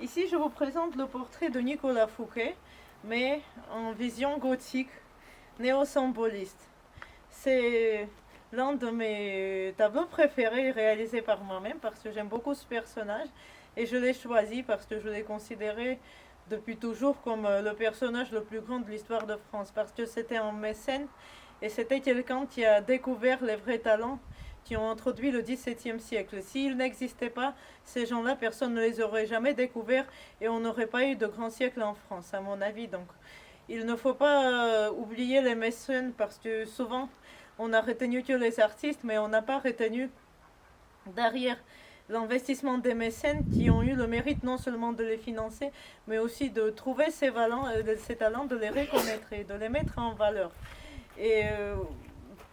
Ici, je vous présente le portrait de Nicolas Fouquet, mais en vision gothique, néo-symboliste. C'est l'un de mes tableaux préférés réalisés par moi-même parce que j'aime beaucoup ce personnage et je l'ai choisi parce que je l'ai considéré depuis toujours comme le personnage le plus grand de l'histoire de France parce que c'était un mécène et c'était quelqu'un qui a découvert les vrais talents qui ont introduit le XVIIe siècle. S'ils n'existaient pas, ces gens-là, personne ne les aurait jamais découverts et on n'aurait pas eu de grand siècle en France, à mon avis. Donc, il ne faut pas oublier les mécènes parce que souvent, on a retenu que les artistes, mais on n'a pas retenu derrière l'investissement des mécènes qui ont eu le mérite non seulement de les financer, mais aussi de trouver ces talents, de les reconnaître et de les mettre en valeur. Et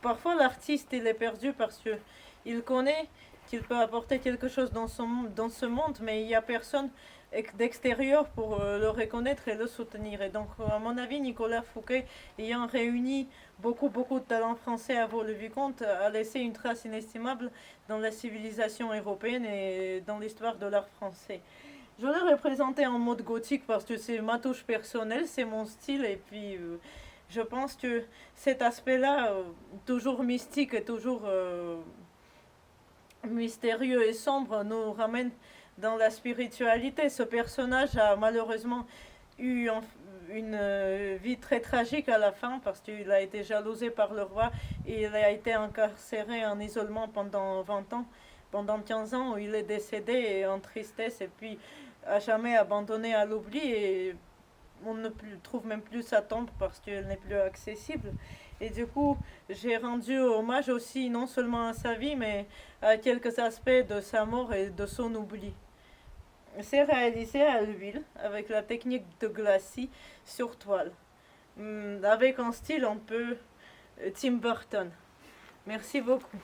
parfois l'artiste il est perdu parce que il connaît qu'il peut apporter quelque chose dans ce monde, mais il n'y a personne d'extérieur pour le reconnaître et le soutenir. Et donc, à mon avis, Nicolas Fouquet, ayant réuni beaucoup de talents français à Vaux-le-Vicomte, a laissé une trace inestimable dans la civilisation européenne et dans l'histoire de l'art français. Je l'ai représenté en mode gothique parce que c'est ma touche personnelle, c'est mon style, et puis je pense que cet aspect-là, toujours mystique et toujours mystérieux et sombre, nous ramène dans la spiritualité. Ce personnage a malheureusement eu une vie très tragique à la fin parce qu'il a été jalousé par le roi et il a été incarcéré en isolement pendant 20 ans, pendant 15 ans où il est décédé en tristesse et puis à jamais abandonné à l'oubli et on ne trouve même plus sa tombe parce qu'elle n'est plus accessible. Et du coup, j'ai rendu hommage aussi non seulement à sa vie, mais à quelques aspects de sa mort et de son oubli. C'est réalisé à l'huile avec la technique de glacis sur toile, avec un style un peu Tim Burton. Merci beaucoup.